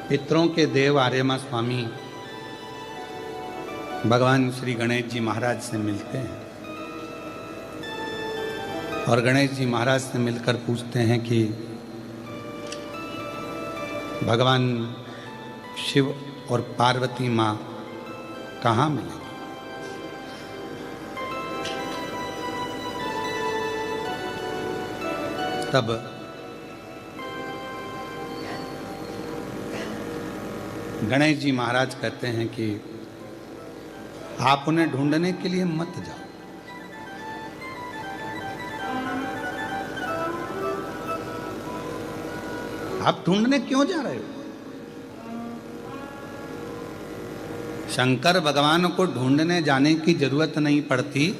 पितरों के देव आर्यमा स्वामी भगवान श्री गणेश जी महाराज से मिलते हैं और गणेश जी महाराज से मिलकर पूछते हैं कि भगवान शिव और पार्वती माँ कहाँ मिलेंगे। तब गणेश जी महाराज कहते हैं कि आप उन्हें ढूंढने के लिए मत जाओ, आप ढूंढने क्यों जा रहे हो। शंकर भगवान को ढूंढने जाने की जरूरत नहीं पड़ती।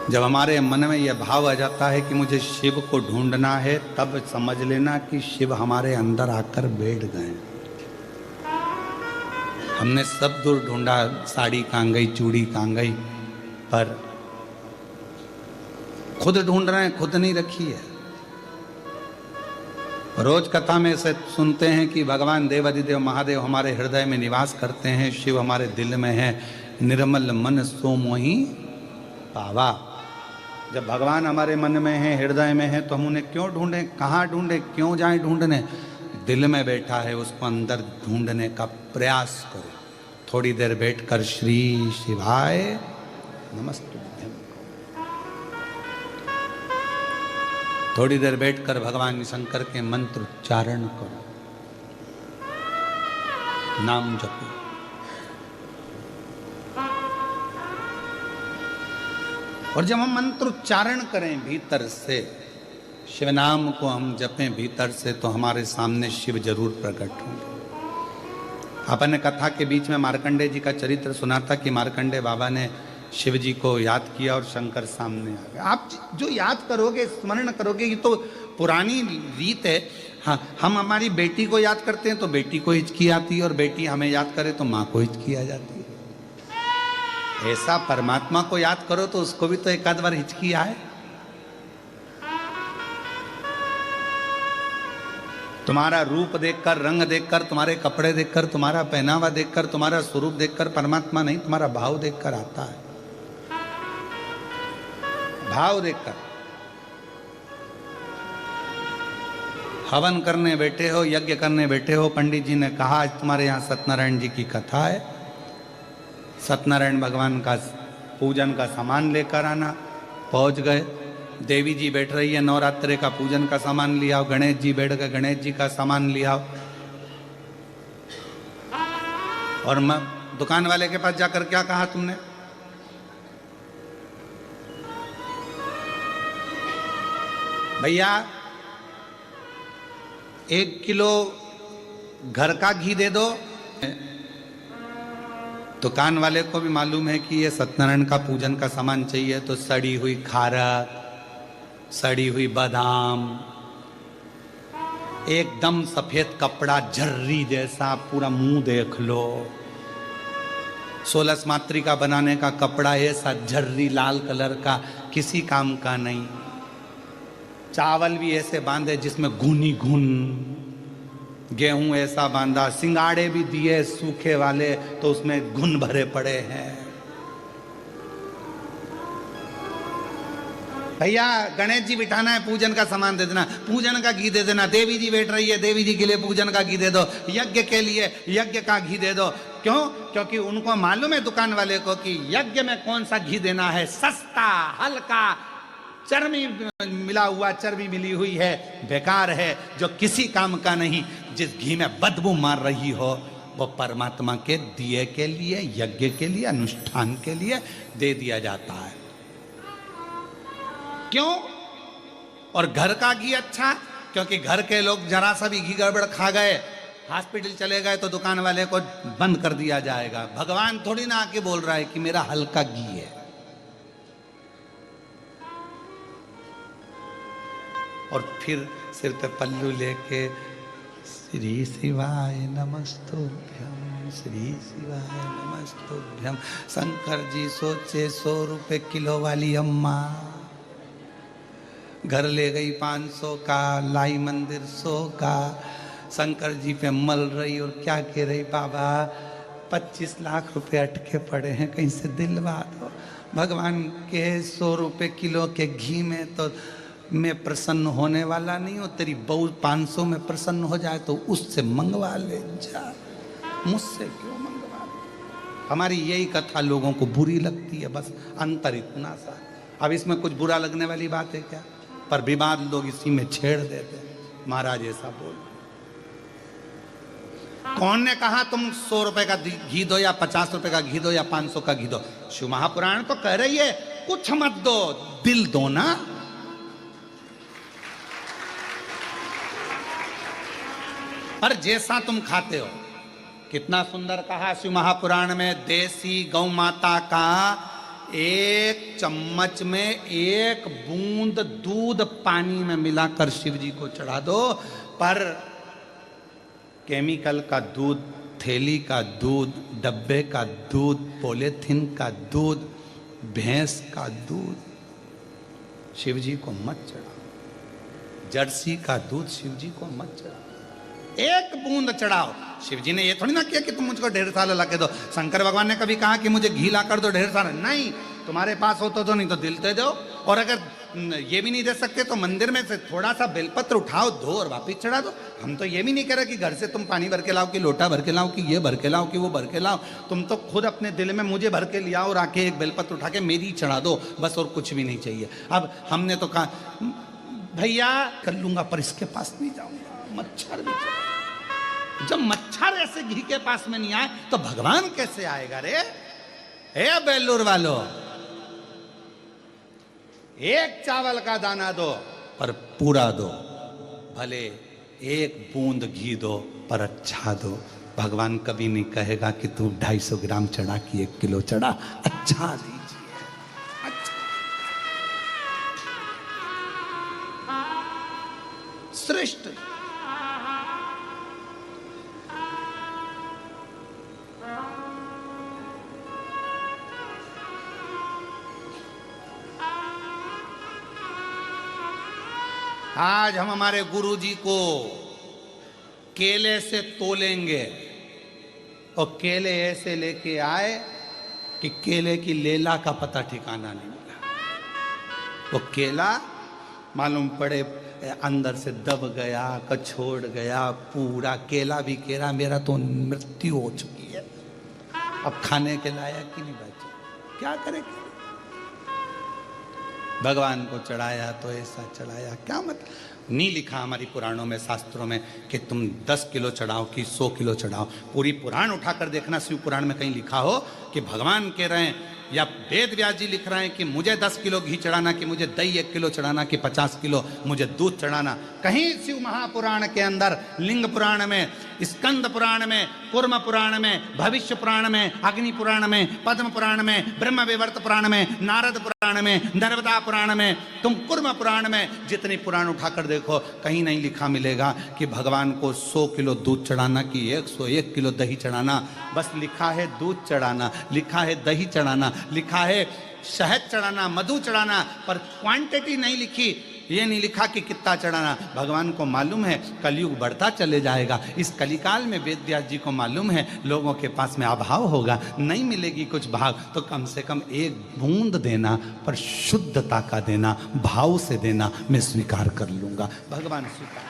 जब हमारे मन में यह भाव आ जाता है कि मुझे शिव को ढूंढना है, तब समझ लेना कि शिव हमारे अंदर आकर बैठ गए। हमने सब दूर ढूंढा, साड़ी कहाँ गई, चूड़ी कहाँ गई, पर खुद ढूंढ रहे हैं, खुद नहीं रखी है। रोज कथा में से सुनते हैं कि भगवान देवाधिदेव महादेव हमारे हृदय में निवास करते हैं, शिव हमारे दिल में है, निर्मल मन सो मोहि पावा। जब भगवान हमारे मन में है, हृदय में है, तो हम उन्हें क्यों ढूंढें, कहाँ ढूंढें, क्यों जाएं ढूंढने। दिल में बैठा है, उसको अंदर ढूंढने का प्रयास करो। थोड़ी देर बैठकर श्री शिवाय नमस्तुभ्यं, थोड़ी देर बैठकर भगवान शंकर के मंत्र उच्चारण करो, नाम जपो। और जब हम मंत्र उच्चारण करें भीतर से, शिव नाम को हम जपें भीतर से, तो हमारे सामने शिव जरूर प्रकट होंगे। अपन ने कथा के बीच में मार्कंडे जी का चरित्र सुना था कि मार्कंडे बाबा ने शिव जी को याद किया और शंकर सामने आ गए। आप जो याद करोगे, स्मरण करोगे, ये तो पुरानी रीत है। हाँ, हम हमारी बेटी को याद करते हैं तो बेटी को हिचकी आती है, और बेटी हमें याद करे तो माँ को हिचकी आ जाती है। ऐसा परमात्मा को याद करो तो उसको भी तो एक आध बार हिचकी आए। तुम्हारा रूप देखकर, रंग देखकर, तुम्हारे कपड़े देखकर, तुम्हारा पहनावा देखकर, तुम्हारा स्वरूप देखकर परमात्मा नहीं, तुम्हारा भाव देखकर आता है। भाव देखकर। हवन करने बैठे हो, यज्ञ करने बैठे हो, पंडित जी ने कहा आज तुम्हारे यहाँ सत्यनारायण जी की कथा है, सत्यनारायण भगवान का पूजन का सामान लेकर आना। पहुंच गए, देवी जी बैठ रही है, नवरात्रे का पूजन का सामान लिया आओ। गणेश जी बैठ गए, गणेश जी का सामान लिया आओ। और मैं दुकान वाले के पास जाकर क्या कहा तुमने, भैया 1 किलो घर का घी दे दो। दुकान वाले को भी मालूम है कि ये सत्यनारायण का पूजन का सामान चाहिए, तो सड़ी हुई खारक, सड़ी हुई बादाम, एकदम सफेद कपड़ा झर्री जैसा, पूरा मुंह देख लो। 16 मातृ का बनाने का कपड़ा ऐसा झर्री लाल कलर का, किसी काम का नहीं। चावल भी ऐसे बांधे जिसमें घुनी घुन, गेहूं ऐसा बांधा, सिंगाड़े भी दिए सूखे वाले तो उसमें घुन भरे पड़े हैं। भैया गणेश जी बिठाना है, पूजन का सामान दे देना, पूजन का घी दे देना। देवी जी बैठ रही है, देवी जी के लिए पूजन का घी दे दो। यज्ञ के लिए यज्ञ का घी दे दो। क्यों? क्योंकि उनको मालूम है दुकान वाले को कि यज्ञ में कौन सा घी देना है, सस्ता, हल्का, चर्बी मिला हुआ, चर्बी मिली हुई है, बेकार है, जो किसी काम का नहीं। जिस घी में बदबू मार रही हो वो परमात्मा के दिए के लिए, यज्ञ के लिए, अनुष्ठान के लिए दे दिया जाता है। क्यों? और घर का घी अच्छा, क्योंकि घर के लोग जरा सा भी घी गड़बड़ खा गए, हॉस्पिटल चले गए, तो दुकान वाले को बंद कर दिया जाएगा। भगवान थोड़ी ना आके बोल रहा है कि मेरा हल्का घी है। और फिर सिर पे पल्लू लेके श्री शिवाय नमस्तुभ्यम, श्री शिवाय नमस्तुभ्यम। शंकर जी सोचे 100 रुपए किलो वाली अम्मा घर ले गई 500 का, लाई मंदिर 100 का, शंकर जी पे मल रही और क्या कह रही, बाबा 25 लाख रुपए अटके पड़े हैं, कहीं से दिलवा दो। भगवान के 100 रुपए किलो के घी में तो मैं प्रसन्न होने वाला नहीं हूँ, तेरी बहू 500 में प्रसन्न हो जाए तो उससे मंगवा ले जा, मुझसे क्यों मंगवा ले। हमारी यही कथा लोगों को बुरी लगती है, बस अंतर इतना सा। अब इसमें कुछ बुरा लगने वाली बात है क्या? पर विवाद लोग इसी में छेड़ देते हैं। महाराज ऐसा बोल, कौन ने कहा तुम 100 रुपए का घी दो या 50 रुपए का घी दो या 500 का घी दो? शिव महापुराण तो कह रही है कुछ मत दो, दिल दो ना। पर जैसा तुम खाते हो, कितना सुंदर कहा शिव महापुराण में, देसी गौ माता का 1 चम्मच में 1 बूंद दूध पानी में मिलाकर शिव जी को चढ़ा दो। पर केमिकल का दूध, थैली का दूध, डब्बे का दूध, पॉलीथिन का दूध, भैंस का दूध शिव जी को मत चढ़ाओ। जर्सी का दूध शिव जी को मत चढ़ाओ, 1 बूंद चढ़ाओ। शिव जी ने ये थोड़ी ना किया कि तुम मुझको ढेर सारा ला के दो। शंकर भगवान ने कभी कहा कि मुझे घी ला कर दो ढेर सारा? नहीं, तुम्हारे पास हो तो नहीं तो दिल दे दो। और अगर ये भी नहीं दे सकते तो मंदिर में से थोड़ा सा बेलपत्र उठाओ, धो और वापिस चढ़ा दो। हम तो ये भी नहीं कह रहे कि घर से तुम पानी भर के लाओ, कि लोटा भर के लाओ, कि ये भर के लाओ, कि वो भर के लाओ। तुम तो खुद अपने दिल में मुझे भर के लिया और आके 1 बेलपत्र उठा के मेरी चढ़ा दो, बस, और कुछ भी नहीं चाहिए। अब हमने तो कहा भैया कर लूंगा, पर इसके पास नहीं जाऊंगा, मच्छर भी चढ़ा। जब मच्छर ऐसे घी के पास में नहीं आए तो भगवान कैसे आएगा रे? हे बेलूर वालों, 1 चावल का दाना दो पर पूरा दो, भले 1 बूंद घी दो पर अच्छा दो। भगवान कभी नहीं कहेगा कि तू 250 ग्राम चढ़ा कि 1 किलो चढ़ा, अच्छा दीजिए, अच्छा। श्रेष्ठ आज हम हमारे गुरुजी को केले से तोलेंगे और केले ऐसे लेके आए कि केले की लेला का पता ठिकाना नहीं मिला। वो केला मालूम पड़े अंदर से दब गया, कछोड़ गया, पूरा केला भी कह रहा मेरा तो मृत्यु हो चुकी है, अब खाने के लायक ही नहीं बचा, क्या करें? भगवान को चढ़ाया तो ऐसा चढ़ाया, क्या मतलब? नहीं लिखा हमारी पुराणों में, शास्त्रों में कि तुम 10 किलो चढ़ाओ कि 100 किलो चढ़ाओ। पूरी पुराण उठाकर देखना, शिव पुराण में कहीं लिखा हो कि भगवान कह रहे हैं या वेद व्यास जी लिख रहे हैं कि मुझे 10 किलो घी चढ़ाना, कि मुझे दही 1 किलो चढ़ाना, कि 50 किलो मुझे दूध चढ़ाना। कहीं शिव महापुराण के अंदर, लिंग पुराण में, स्कंद पुराण में, कूर्म पुराण में, भविष्य पुराण में, अग्नि पुराण में, पद्म पुराण में, ब्रह्म विवर्त पुराण में, नारद पुराण में, नर्मदा पुराण में, तुम कूर्म पुराण में जितनी पुराण उठाकर देखो, कहीं नहीं लिखा मिलेगा कि भगवान को 100 किलो दूध चढ़ाना कि 101 किलो दही चढ़ाना। बस लिखा है दूध चढ़ाना, लिखा है दही चढ़ाना, लिखा है शहद चढ़ाना, मधु चढ़ाना, पर क्वांटिटी नहीं लिखी। ये नहीं लिखा कि कितना चढ़ाना। भगवान को मालूम है कलयुग बढ़ता चले जाएगा, इस कलिकाल में वेद व्यास जी को मालूम है लोगों के पास में अभाव होगा, नहीं मिलेगी कुछ भाग, तो कम से कम 1 बूंद देना, पर शुद्धता का देना, भाव से देना, मैं स्वीकार कर लूंगा। भगवान स्वीकार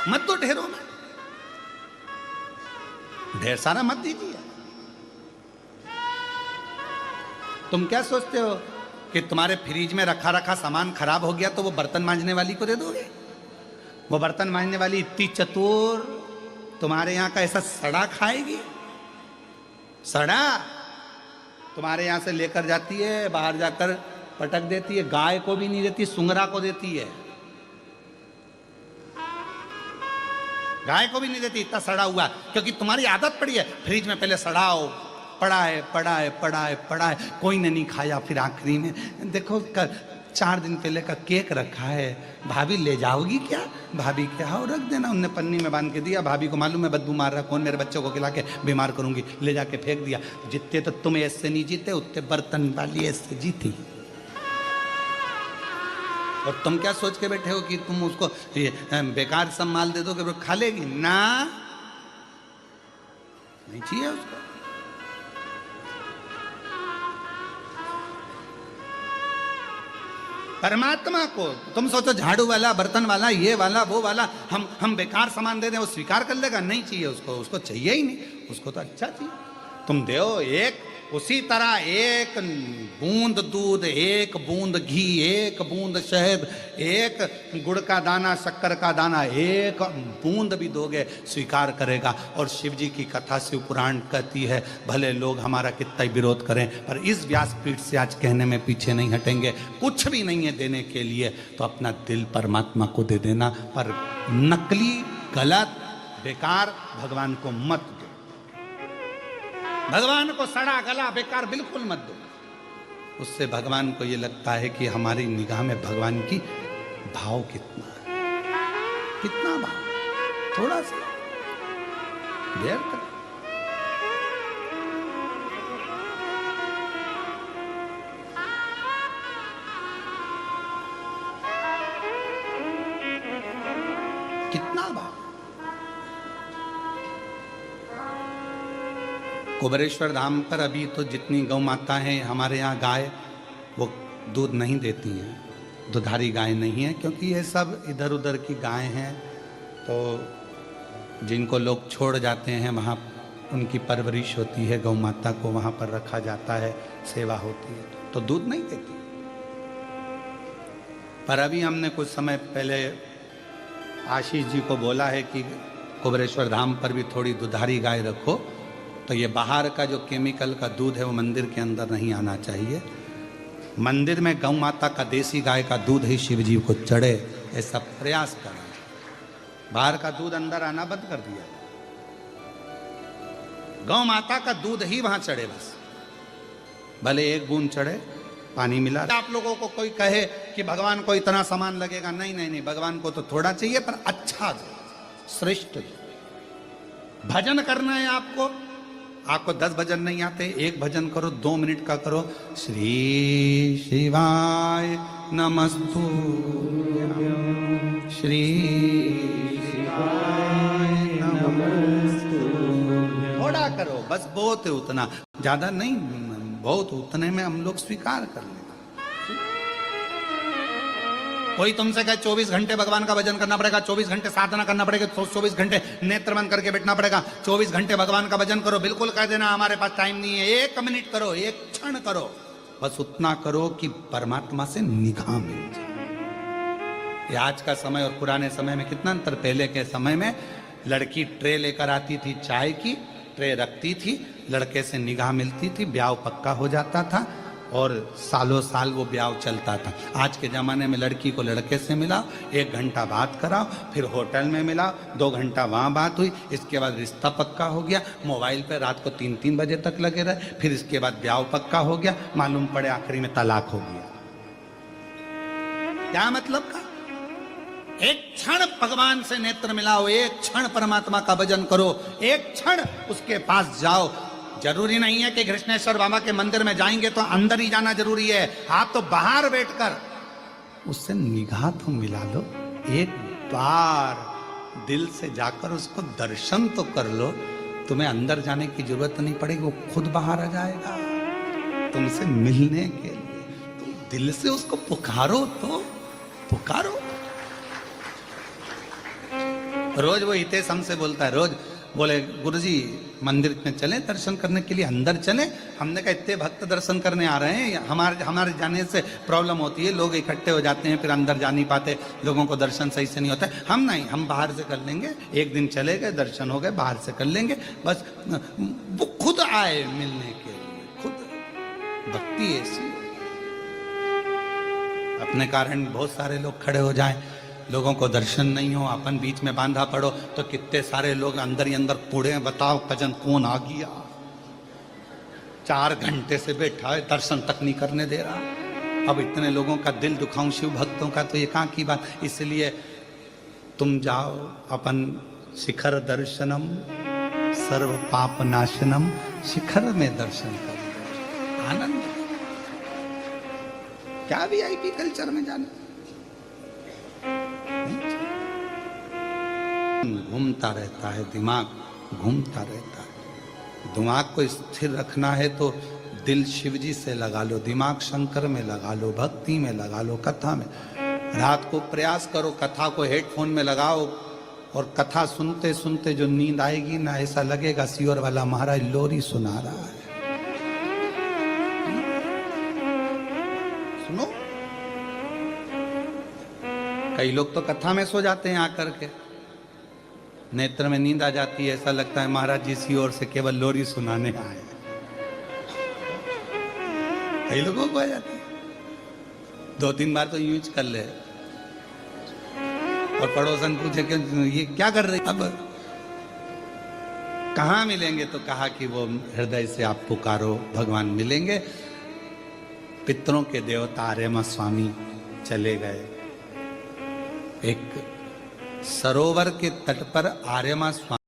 मत दो ढेरों में, ढेर सारा मत दीजिए। तुम क्या सोचते हो कि तुम्हारे फ्रिज में रखा रखा सामान खराब हो गया तो वो बर्तन मांजने वाली को दे दोगे? वो बर्तन मांजने वाली इतनी चतुर तुम्हारे यहाँ का ऐसा सड़ा खाएगी? सड़ा तुम्हारे यहाँ से लेकर जाती है, बाहर जाकर पटक देती है, गाय को भी नहीं देती, सुंगरा को देती है, गाय को भी नहीं देती, इतना सड़ा हुआ, क्योंकि तुम्हारी आदत पड़ी है फ्रिज में पहले सड़ाओ, पड़ा है पड़ा है पड़ा है पड़ा है, कोई ने नहीं खाया, फिर आखिरी में देखो 4 दिन पहले का केक रखा है, भाभी ले जाओगी क्या? भाभी क्या? हाँ रख देना। उनने पन्नी में बांध के दिया, भाभी को मालूम है बदबू मार रहा, कौन मेरे बच्चों को खिला के बीमार करूंगी, ले जाके फेंक दिया। जितने तो तुम ऐसे नहीं जीते, उतने बर्तन वाली ऐसे जीती। और तुम क्या सोच के बैठे हो कि तुम उसको बेकार सब माल दे दोगे, खा लेगी ना, नहीं चाहिए उसको। परमात्मा को तुम सोचो झाड़ू वाला, बर्तन वाला, ये वाला, वो वाला, हम बेकार सामान दे दें, वो स्वीकार कर लेगा? नहीं चाहिए उसको, उसको चाहिए ही नहीं, उसको तो अच्छा चाहिए। तुम दो एक, उसी तरह एक बूंद दूध, एक बूंद घी, एक बूंद शहद, एक गुड़ का दाना, शक्कर का दाना, एक बूंद भी दोगे स्वीकार करेगा। और शिव जी की कथा शिव पुराण कहती है, भले लोग हमारा कितना ही विरोध करें, पर इस व्यासपीठ से आज कहने में पीछे नहीं हटेंगे। कुछ भी नहीं है देने के लिए, तो अपना दिल परमात्मा को दे देना, पर नकली, गलत, बेकार भगवान को मत दो। भगवान को सड़ा गला बेकार बिल्कुल मत दो। उससे भगवान को ये लगता है कि हमारी निगाह में भगवान की भाव कितना है, कितना भाव, थोड़ा सा देर कर। कितना भाव। कुबेरेश्वर धाम पर अभी तो जितनी गौ माता हैं हमारे यहाँ, गाय वो दूध नहीं देती हैं, दुधारी गाय नहीं है, क्योंकि ये सब इधर उधर की गाय हैं। तो जिनको लोग छोड़ जाते हैं वहाँ उनकी परवरिश होती है, गौ माता को वहाँ पर रखा जाता है, सेवा होती है, तो दूध नहीं देती। पर अभी हमने कुछ समय पहले आशीष जी को बोला है कि कुबेरेश्वर धाम पर भी थोड़ी दुधारी गाय रखो, तो ये बाहर का जो केमिकल का दूध है वो मंदिर के अंदर नहीं आना चाहिए। मंदिर में गौ माता का देसी गाय का दूध ही शिव जी को चढ़े, ऐसा प्रयास करें। बाहर का दूध अंदर आना बंद कर दिया, गौ माता का दूध ही वहां चढ़े, बस भले एक बूंद चढ़े, पानी मिला। आप लोगों को कोई कहे कि भगवान को इतना सामान लगेगा, नहीं नहीं नहीं, भगवान को तो थोड़ा चाहिए, पर अच्छा दो, श्रेष्ठ दो। भजन करना है आपको, आपको 10 भजन नहीं आते, एक भजन करो, 2 मिनट का करो। श्री शिवाय नमस्तु, श्री शिवाय नमस्तु, थोड़ा करो बस, बहुत है उतना, ज्यादा नहीं, बहुत उतने में हम लोग स्वीकार कर लें। कोई तुमसे कहे 24 घंटे भगवान का भजन करना पड़ेगा, 24 घंटे साधना करना पड़ेगा, 24 घंटे नेत्र बंद करके बैठना पड़ेगा, 24 घंटे भगवान का भजन करो, बिल्कुल कह देना हमारे पास टाइम नहीं है। 1 मिनट करो, 1 क्षण करो, बस उतना करो कि परमात्मा से निगाह मिल जाए। ये आज का समय और पुराने समय में कितना अंतर। पहले के समय में लड़की ट्रे लेकर आती थी, चाय की ट्रे रखती थी, लड़के से निगाह मिलती थी, ब्याह पक्का हो जाता था और सालों साल वो ब्याह चलता था। आज के ज़माने में लड़की को लड़के से मिलाओ, 1 घंटा बात कराओ, फिर होटल में मिलाओ, 2 घंटा वहाँ बात हुई, इसके बाद रिश्ता पक्का हो गया, मोबाइल पे रात को 3-3 बजे तक लगे रहे, फिर इसके बाद ब्याह पक्का हो गया, मालूम पड़े आखिरी में तलाक हो गया। क्या मतलब का? एक क्षण भगवान से नेत्र मिलाओ, एक क्षण परमात्मा का भजन करो, एक क्षण उसके पास जाओ। जरूरी नहीं है कि कृष्णेश्वर बाबा के मंदिर में जाएंगे तो अंदर ही जाना जरूरी है, आप तो बाहर बैठकर उससे निगाह तो मिला लो, एक बार दिल से जाकर उसको दर्शन तो कर लो। तुम्हें अंदर जाने की जरूरत नहीं पड़ेगी, वो खुद बाहर आ जाएगा तुमसे मिलने के लिए। तुम दिल से उसको पुकारो तो पुकारो। रोज वो हितेश हमसे बोलता है, रोज बोले गुरुजी मंदिर में चले दर्शन करने के लिए, अंदर चले। हमने कहा इतने भक्त दर्शन करने आ रहे हैं, हमारे जाने से प्रॉब्लम होती है, लोग इकट्ठे हो जाते हैं, फिर अंदर जा नहीं पाते, लोगों को दर्शन सही से नहीं होता है। हम नहीं, हम बाहर से कर लेंगे, एक दिन चले गए, दर्शन हो गए, बाहर से कर लेंगे, बस वो खुद आए मिलने के लिए, खुद। भक्ति ऐसी अपने कारण बहुत सारे लोग खड़े हो जाएं, लोगों को दर्शन नहीं हो, अपन बीच में बांधा पड़ो, तो कितने सारे लोग अंदर ही अंदर कूड़े, बताओ कजन कौन आ गया, 4 घंटे से बैठा है, दर्शन तक नहीं करने दे रहा। अब इतने लोगों का दिल दुखाऊं शिव भक्तों का, तो ये कहाँ की बात। इसलिए तुम जाओ, अपन शिखर दर्शनम सर्व पाप नाशनम, शिखर में दर्शन करो, आनंद। क्या VIP कल्चर में जाना, घूमता रहता है, दिमाग घूमता रहता है। दिमाग को स्थिर रखना है तो दिल शिव जी से लगा लो, दिमाग शंकर में लगा लो, भक्ति में लगा लो, कथा में। रात को प्रयास करो, कथा को हेडफोन में लगाओ और कथा सुनते सुनते जो नींद आएगी ना, ऐसा लगेगा सियोर वाला महाराज लोरी सुना रहा है। सुनो, कई लोग तो कथा में सो जाते हैं आकर के, नेत्र में नींद आ जाती है, ऐसा लगता है महाराज जी सी ओर से केवल लोरी सुनाने आए। कई लोगों को आ जाती है, 2-3 बार तो यूज कर ले। और पड़ोसन पूछे कि ये क्या कर रही, अब कहाँ मिलेंगे, तो कहा कि वो हृदय से आप पुकारो, भगवान मिलेंगे। पितरों के देवता आर्यमा स्वामी चले गए। एक सरोवर के तट पर आर्यमा स्वामी